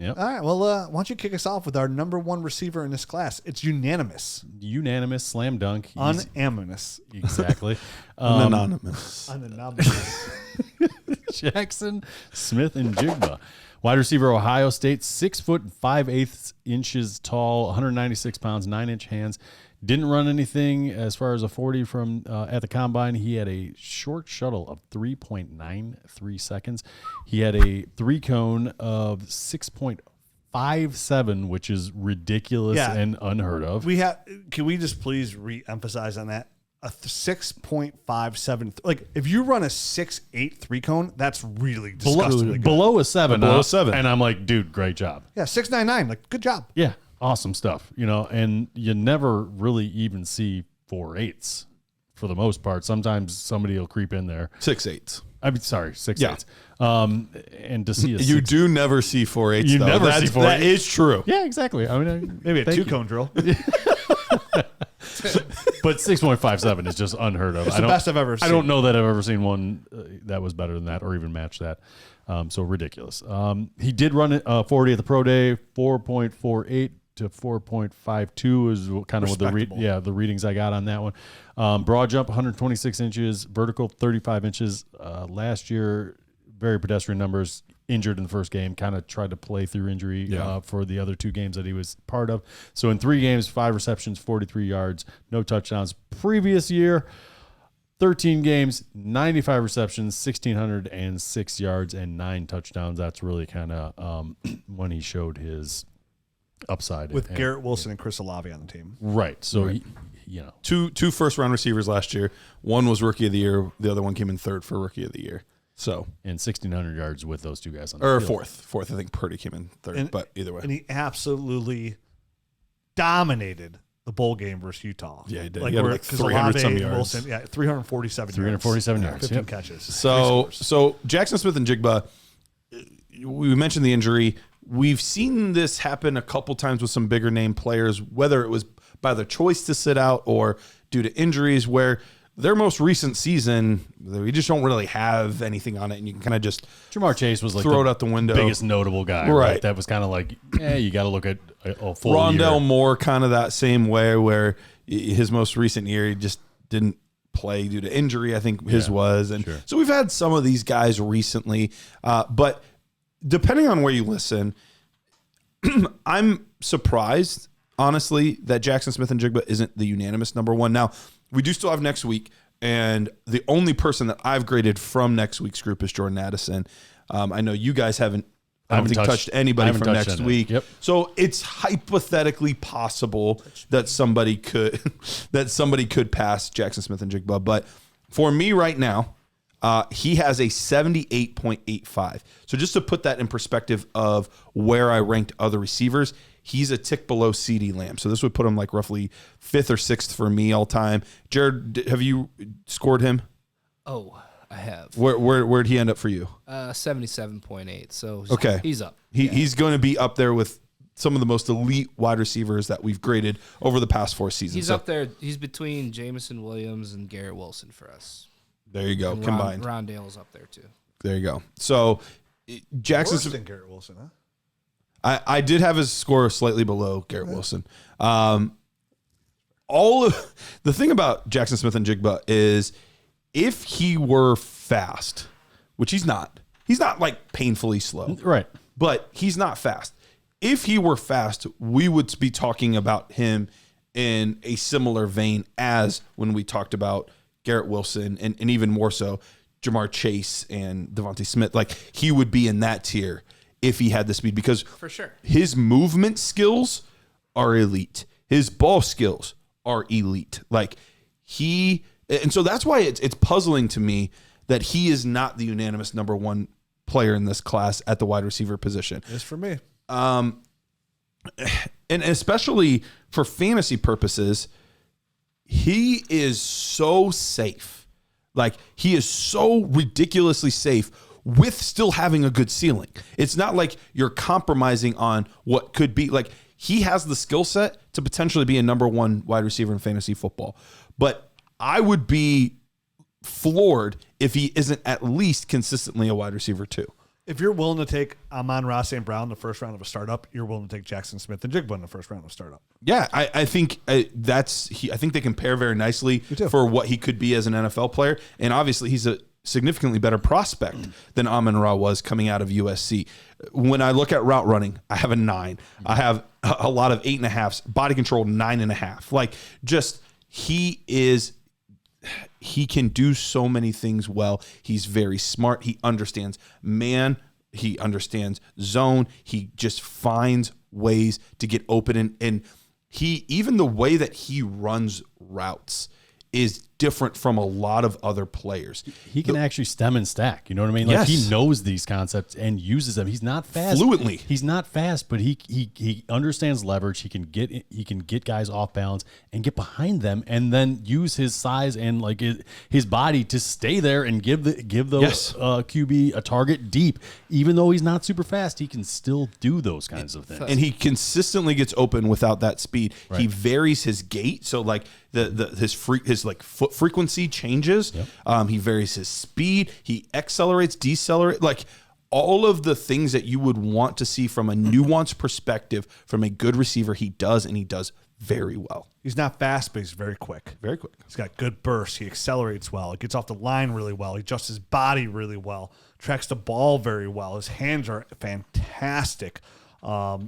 Yep. All right. Well, why don't you kick us off with our number one receiver in this class? It's unanimous. Unanimous, slam dunk. Unanimous. Exactly. Anonymous. Unanimous. Jaxon Smith-Njigba. Wide receiver, Ohio State, 6 foot 5/8 inches tall, 196 pounds, 9-inch hands. Didn't run anything as far as a 40 from at the combine. He had a short shuttle of 3.93 seconds. He had a 3-cone of 6.57, which is ridiculous and unheard of. Can we just please re-emphasize on that? A 6.57. Like, if you run a 6.8 3-cone, that's really disgustingly good. Below a 7. Below a 7. And I'm like, dude, great job. Yeah, 6.99. Like, good job. Yeah, awesome stuff. And you never really even see 4.8s for the most part. Sometimes somebody will creep in there. 6.8. I'm sorry, 6.8. Yeah. And to see You do never see 4.8s. You never see 4.8s. That is true. Yeah, exactly. I mean, Maybe a 2-cone drill. But 6.57 is just unheard of. It's the best I've ever seen. I don't know that I've ever seen one that was better than that or even match that. So ridiculous. He did run 40 at the pro day. 4.48 to 4.52 is kind of what the readings I got on that one. Broad jump 126 inches, vertical 35 inches. Last year, very pedestrian numbers. Injured in the first game, kind of tried to play through injury for the other 2 games that he was part of. So in 3 games, 5 receptions, 43 yards, no touchdowns. Previous year, 13 games, 95 receptions, 1,606 yards, and 9 touchdowns. That's really kind of when he showed his upside. With Garrett Wilson and Chris Olave on the team. Right. So, Right. He, Two first-round receivers last year. One was Rookie of the Year. The other one came in third for Rookie of the Year. So and 1,600 yards with those 2 guys on the or field. fourth. I think Purdy came in third, but either way. And he absolutely dominated the bowl game versus Utah. Yeah, he did. Like, He had like 300 some yards. Wilson, 347 347 yards. yards. 15 Yep. catches. So Jaxon Smith-Njigba, we mentioned the injury. We've seen this happen a couple times with some bigger name players, whether it was by their choice to sit out or due to injuries, where their most recent season, we just don't really have anything on it, and you can kind of just Jamar Chase was like throw it out the window. Biggest notable guy, right? That was kind of like, you got to look at a full Rondell year. Moore, kind of that same way, where his most recent year he just didn't play due to injury. I think his was, and so we've had some of these guys recently, but depending on where you listen, I'm surprised, honestly, that Jaxon Smith-Njigba isn't the unanimous number one. Now, we do still have next week, and the only person that I've graded from next week's group is Jordan Addison. I know you guys haven't touched anybody from next week. Yep. So it's hypothetically possible that somebody could pass Jaxon Smith-Njigba. But for me right now, he has a 78.85. So just to put that in perspective of where I ranked other receivers, he's a tick below CeeDee Lamb. So this would put him like roughly 5th or 6th for me all time. Jared, have you scored him? Oh, I have. Where'd he end up for you? 77.8. So okay. He's up. He's going to be up there with some of the most elite wide receivers that we've graded over the past 4 seasons. He's up there. He's between Jamison Williams and Garrett Wilson for us. There you go. And combined. Rondale's up there too. There you go. So Jaxon. Worse than Garrett Wilson, huh? I did have his score slightly below Garrett Wilson. The thing about Jaxon Smith-Njigba is if he were fast, which he's not like painfully slow. Right. But he's not fast. If he were fast, we would be talking about him in a similar vein as when we talked about Garrett Wilson and even more so Jamar Chase and Devontae Smith. Like, he would be in that tier if he had the speed, because for sure his movement skills are elite. His ball skills are elite. And so that's why it's puzzling to me that he is not the unanimous number one player in this class at the wide receiver position. It's for me. And especially for fantasy purposes, he is so safe. Like, he is so ridiculously safe with still having a good ceiling. It's not like you're compromising on what could be. Like, he has the skill set to potentially be a number one wide receiver in fantasy football. But I would be floored if he isn't at least consistently a wide receiver too. if you're willing to take Amon-Ra St. Brown in the first round of a startup, you're willing to take Jaxon Smith-Njigba in the first round of a startup. Yeah, I think I think they compare very nicely for what he could be as an NFL player, and obviously he's a significantly better prospect than Amon-Ra was coming out of USC. When I look at route running, I have a 9. I have a lot of 8.5s. Body control 9.5. Like just he can do so many things well. He's very smart. He understands man. He understands zone. He just finds ways to get open. And he, even the way that he runs routes is different from a lot of other players. He can actually stem and stack. You know what I mean? Like he knows these concepts and uses them. He's not fast fluently. He's not fast, but he understands leverage. He can get guys off balance and get behind them, and then use his size and like his body to stay there and give the QB a target deep. Even though he's not super fast, he can still do those kinds of things. And he consistently gets open without that speed. Right. He varies his gait, so like his foot frequency changes. Yep. He varies his speed. He accelerates, decelerates, like all of the things that you would want to see from a nuanced perspective from a good receiver. He does, and he does very well. He's not fast, but he's very quick. Very quick. He's got good bursts. He accelerates well. He gets off the line really well. He adjusts his body really well. Tracks the ball very well. His hands are fantastic. A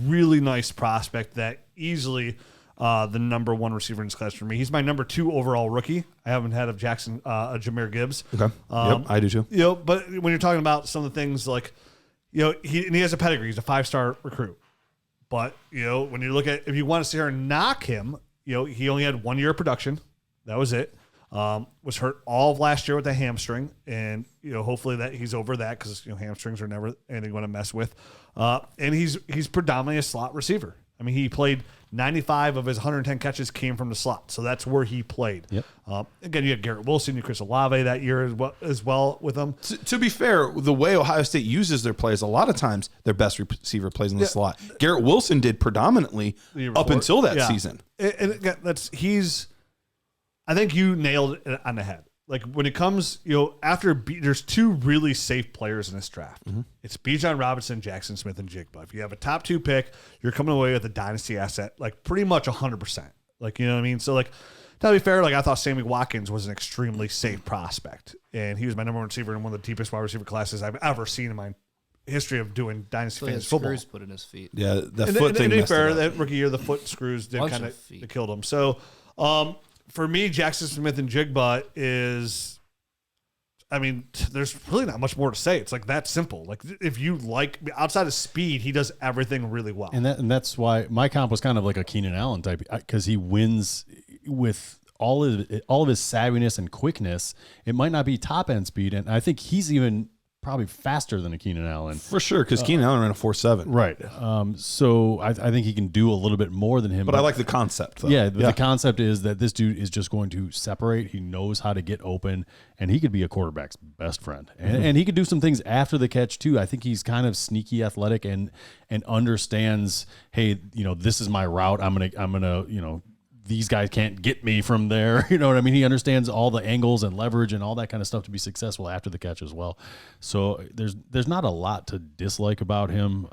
really nice prospect that easily the number 1 receiver in this class for me. He's my number 2 overall rookie. I haven't had of Jahmyr Gibbs. Okay. Yep, I do too. But when you're talking about some of the things like, he has a pedigree. He's a 5-star recruit. But, when you look at, if you want to sit here and knock him, he only had 1 year of production. That was it. Was hurt all of last year with a hamstring. And, hopefully that he's over that because, hamstrings are never anything you want to mess with. And he's predominantly a slot receiver. I mean, he played 95 of his 110 catches came from the slot. So that's where he played. Yep. Again, you had Garrett Wilson, you had Chris Olave that year as well with him. To be fair, the way Ohio State uses their players, a lot of times their best receiver plays in the slot. Garrett Wilson did predominantly up until that season. And again, I think you nailed it on the head. Like when it comes, there's 2 really safe players in this draft. Mm-hmm. It's Bijan Robinson, Jaxon Smith-Njigba. If you have a top 2 pick, you're coming away with a dynasty asset, like pretty much 100%. Like, you know what I mean? So like, to be fair, like I thought Sammy Watkins was an extremely safe prospect, and he was my number 1 receiver in one of the deepest wide receiver classes I've ever seen in my history of doing dynasty fantasy football. Screws put in his feet. Yeah, the foot thing. To be fair, that rookie year, the foot screws did kind of killed him. So, for me, Jaxon Smith-Njigba is, I mean, there's really not much more to say. It's like that simple. Like if you like, outside of speed, he does everything really well. And that's why my comp was kind of like a Keenan Allen type, because he wins with all of his savviness and quickness. It might not be top end speed, and I think he's even probably faster than a Keenan Allen. For sure, because Keenan Allen ran a 4.7. Right. So I think he can do a little bit more than him. But I like the concept, though. Yeah, the concept is that this dude is just going to separate. He knows how to get open, and he could be a quarterback's best friend. And he could do some things after the catch, too. I think he's kind of sneaky athletic and understands, hey, this is my route. I'm gonna, these guys can't get me from there. You know what I mean? He understands all the angles and leverage and all that kind of stuff to be successful after the catch as well. So there's not a lot to dislike about him.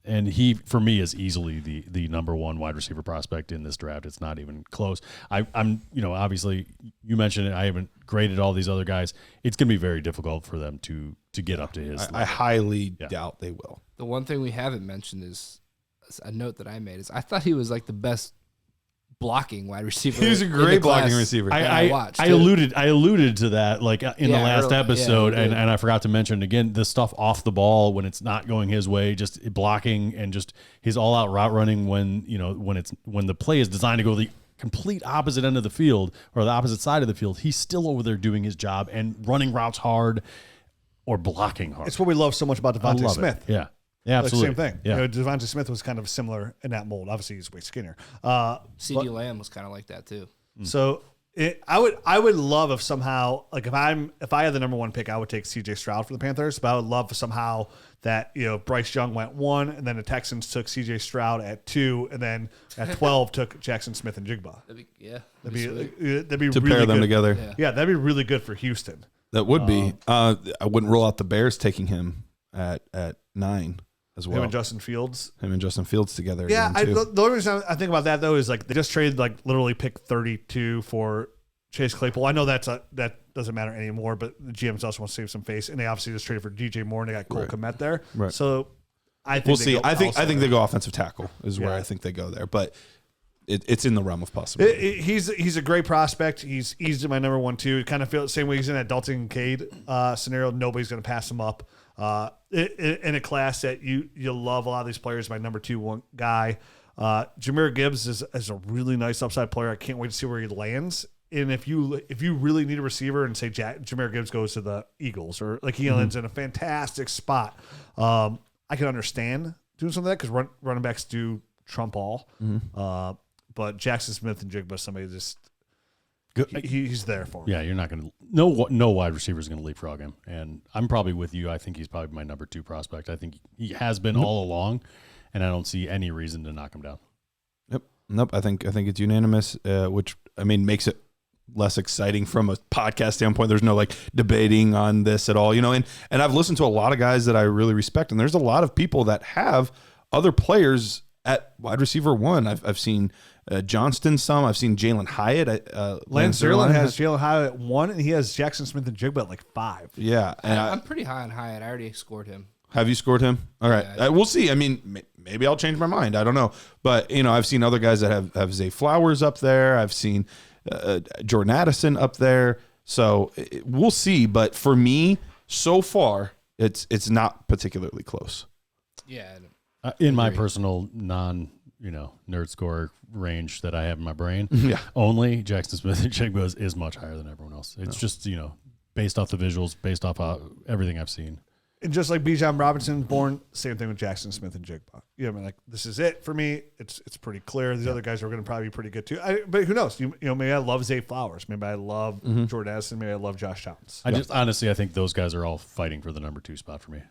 And he, for me, is easily the number 1 wide receiver prospect in this draft. It's not even close. I'm obviously you mentioned it. I haven't graded all these other guys. It's going to be very difficult for them to get up to his. I highly doubt they will. The one thing we haven't mentioned is a note that I made is I thought he was like the best blocking wide receiver. He was a great blocking receiver. I alluded to that like in the last episode, and I forgot to mention again the stuff off the ball when it's not going his way, just blocking and just his all out route running when the play is designed to go the complete opposite end of the field or the opposite side of the field. He's still over there doing his job and running routes hard or blocking hard. It's what we love so much about Devontae Smith. Yeah. Yeah, absolutely. Like, same thing. Yeah. Devontae Smith was kind of similar in that mold. Obviously, he's way skinnier. CeeDee Lamb was kind of like that too. So I would love if somehow, like if I had the number 1 pick, I would take C.J. Stroud for the Panthers. But I would love somehow that Bryce Young went 1, and then the Texans took C.J. Stroud at 2, and then at 12 took Jaxon Smith-Njigba. That'd be that'd be to really pair them good. together. Yeah, that'd be really good for Houston. That would be. I wouldn't rule out the Bears taking him at 9 as well. Him and Justin Fields. Together. Yeah, again, too. the only reason I think about that though is like they just traded like literally pick 32 for Chase Claypool. I know that doesn't matter anymore, but the GMs also want to save some face, and they obviously just traded for DJ Moore and they got Cole Kmet there. Right. So I think we'll see. I think they go offensive tackle is where I think they go there, but it's in the realm of possibility. He's a great prospect. He's easily my number 1, 2. Kind of feel the same way he's in that Dalton Cade scenario. Nobody's going to pass him up. In a class that you love a lot of these players, my number 2 1 guy. Jahmyr Gibbs is a really nice upside player. I can't wait to see where he lands. And if you really need a receiver and say Jahmyr Gibbs goes to the Eagles or like he lands in a fantastic spot, I can understand doing something like that because running backs do trump all. But Jaxon Smith-Njigba, somebody just he's there for him. Yeah, you're not going to no wide receiver is going to leapfrog him, and I'm probably with you. I think he's probably my number 2 prospect. I think he has been all along, and I don't see any reason to knock him down. Nope. I think it's unanimous, which I mean makes it less exciting from a podcast standpoint. There's no like debating on this at all, and I've listened to a lot of guys that I really respect, and there's a lot of people that have other players at wide receiver 1. I've seen Johnston some. I've seen Jalen Hyatt. Lance Zierlein has Jalen Hyatt at 1, and he has Jaxon Smith-Njigba at like 5. Yeah, and I'm pretty high on Hyatt. I already scored him. Have you scored him? All right, Yeah, we'll see. I mean, maybe I'll change my mind. I don't know, but I've seen other guys that have Zay Flowers up there. I've seen Jordan Addison up there. So we'll see. But for me, so far, it's not particularly close. Yeah. In my personal nerd score range that I have in my brain, only Jaxon Smith-Njigba is much higher than everyone else. It's just based off the visuals, based off everything I've seen. And just like Bijan Robinson born, same thing with Jaxon Smith-Njigba. I mean, like this is it for me. It's pretty clear. These other guys are going to probably be pretty good too. But who knows? Maybe I love Zay Flowers. Maybe I love Jordan Addison. Maybe I love Josh Downs. I just honestly, I think those guys are all fighting for the number 2 spot for me.